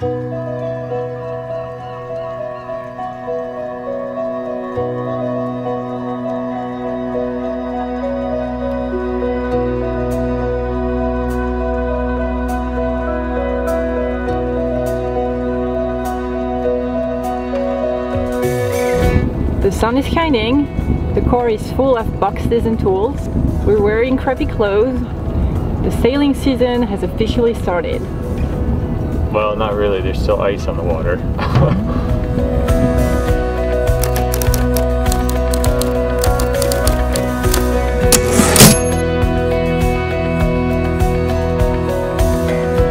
The sun is shining, the car is full of boxes and tools, we're wearing crappy clothes, the sailing season has officially started. Well, not really, there's still ice on the water.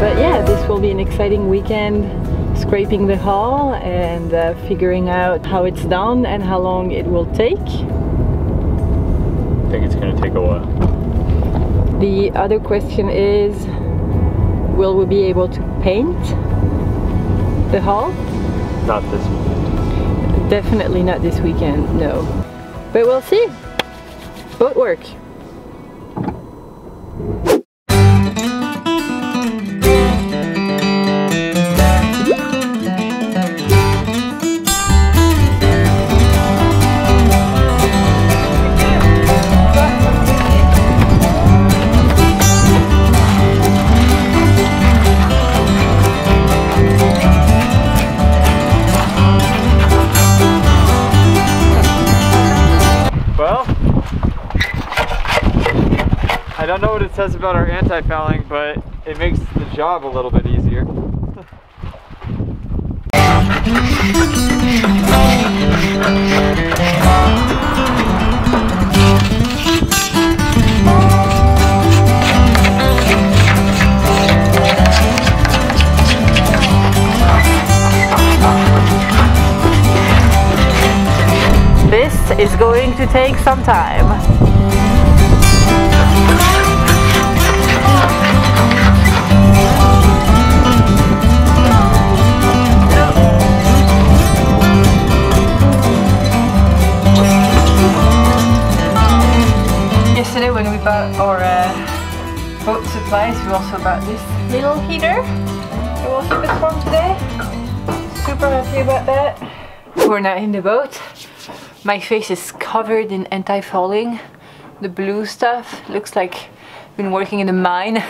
But yeah, this will be an exciting weekend. Scraping the hull and figuring out how it's done and how long it will take. I think it's going to take a while. The other question is, will we be able to paint the hull? Not this weekend. Definitely not this weekend, no. But we'll see. Boat work. I don't know what it says about our anti-fouling, but it makes the job a little bit easier. This is going to take some time. Yesterday when we bought our boat supplies, we also bought this little heater. It will keep us warm today. Super happy about that. We're now in the boat. My face is covered in anti-fouling. The blue stuff looks like I've been working in a mine.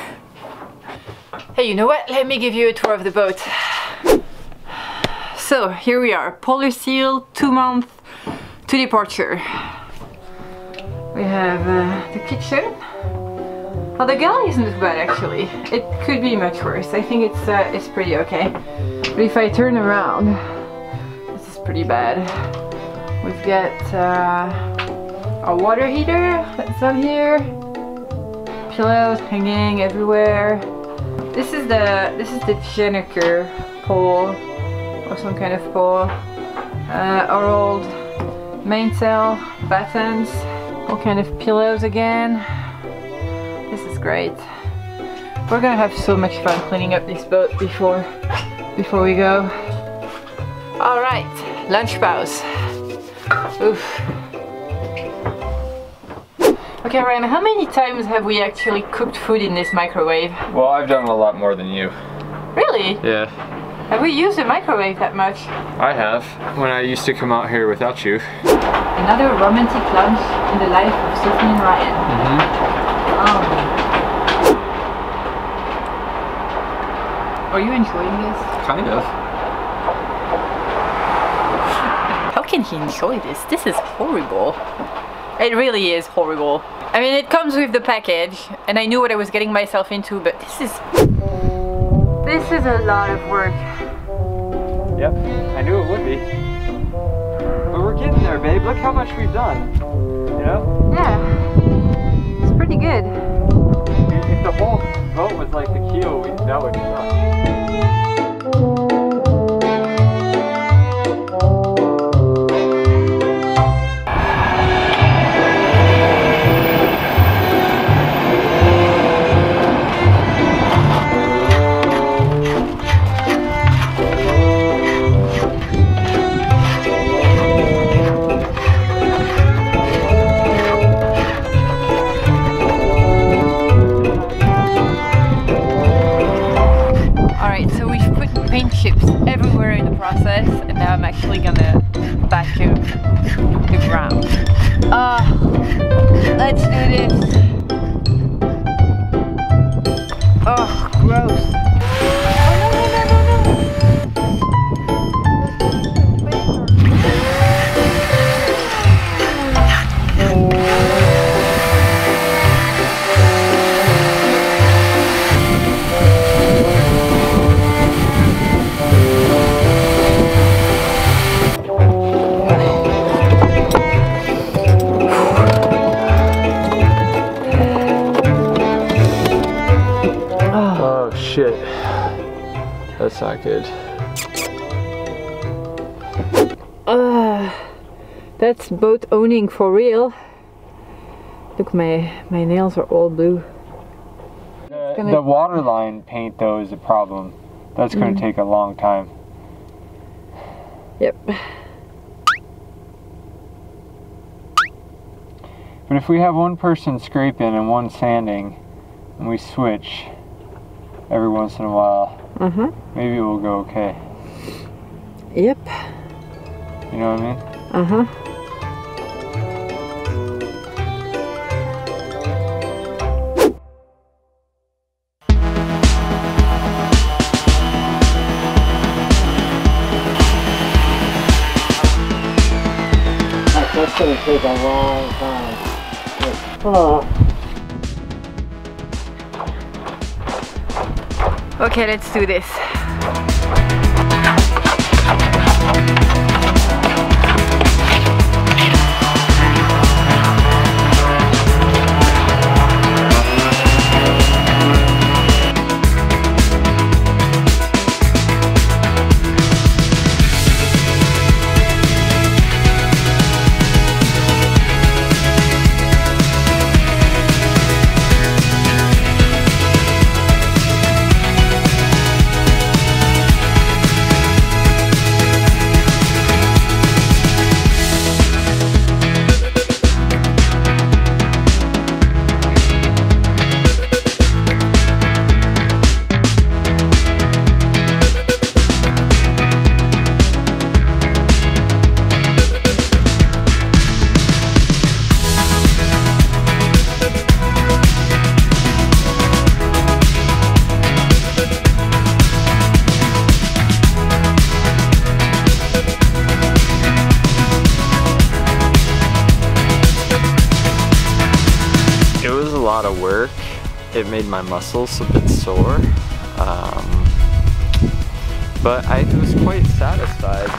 Hey, you know what? Let me give you a tour of the boat. So here we are, Polar Seal, 2 months to departure. We have the kitchen. Well, the galley isn't too bad actually. It could be much worse. I think it's pretty okay. But if I turn around, this is pretty bad. We've got our water heater that's on here. Pillows hanging everywhere. This is the Jenniker pole or some kind of pole. Our old mainsail, battens. All kind of pillows again. This is great. We're gonna have so much fun cleaning up this boat before we go. All right, lunch pause. Oof. Okay, Ryan, how many times have we actually cooked food in this microwave? Well, I've done a lot more than you. Really? Yeah. Have we used the microwave that much? I have, when I used to come out here without you. Another romantic lunch in the life of Sophie and Ryan. Are you enjoying this? Kind of. How can he enjoy this? This is horrible. It really is horrible. I mean, it comes with the package, and I knew what I was getting myself into, but this is a lot of work. Yep, I knew it would be. But we're getting there, babe. Look how much we've done. You know? Yeah. It's pretty good. If the whole boat was like the keel, that would suck. the process, and now I'm actually gonna vacuum the ground. Let's do this. Oh, gross. Shit, that's not good. That's boat owning for real. Look, my nails are all blue. The waterline paint though is a problem. That's going to take a long time. Yep. But if we have one person scraping and one sanding, and we switch every once in a while, maybe it will go okay. Yep. You know what I mean? That's gonna take a long time. Okay, let's do this. lot of work. It made my muscles a bit sore, but I was quite satisfied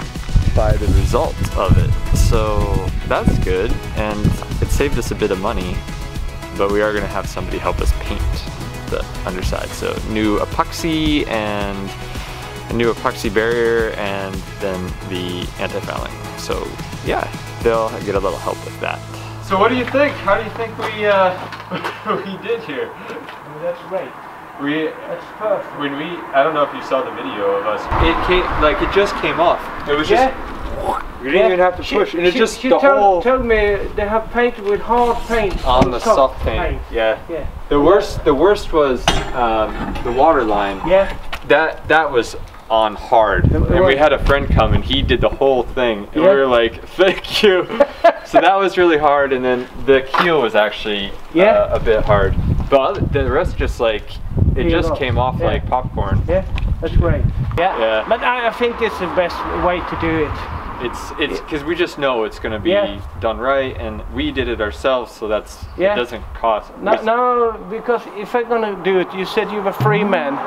by the result of it. So that's good, and it saved us a bit of money, but we are going to have somebody help us paint the underside. So new epoxy and a new epoxy barrier, and then the anti-fouling. So yeah, they'll get a little help with that. So what do you think? How do you think we did here? That's great. That's perfect. When I don't know if you saw the video of us. It came, like it just came off. It was just, you didn't even have to push, and it just she the whole. told me they have painted with hard paint on the soft paint. Yeah. Yeah. The worst was the water line. Yeah. That was on hard, and we had a friend come and he did the whole thing, and we were like, thank you. So that was really hard, and then the keel was actually a bit hard, but the rest just like it just came off like popcorn. Yeah, that's great. Yeah. But I think it's the best way to do it. It's because we just know it's going to be done right, and we did it ourselves, so that's it doesn't cost. No, because if I'm gonna do it, you said you were free man.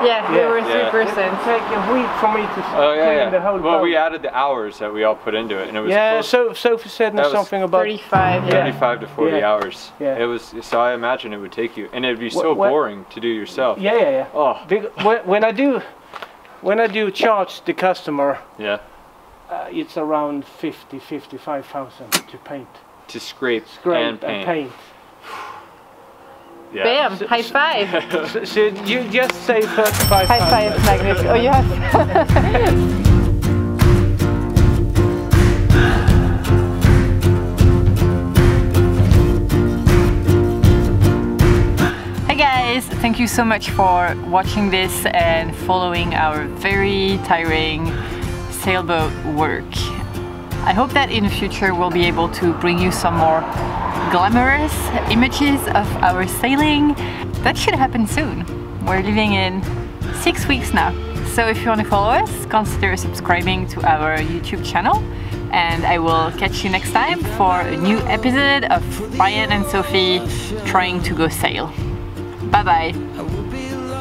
Yeah, we were 3%. It would take a week for me to clean the whole boat. We added the hours that we all put into it, and it was close. Sophie said something about 35. 35 to 40 hours. Yeah. It was, so I imagine it would take you, and it'd be so boring to do yourself. Yeah. Oh. When I do charge the customer, it's around 55,000 to paint. To scrape and paint. Yeah. Bam! High five! So you just say 35,000. High five, Magnus. Oh, you have. Hey guys! Thank you so much for watching this and following our very tiring sailboat work. I hope that in the future we'll be able to bring you some more glamorous images of our sailing. That should happen soon. We're leaving in 6 weeks now. So if you want to follow us, consider subscribing to our YouTube channel. And I will catch you next time for a new episode of Brian and Sophie trying to go sail. Bye bye!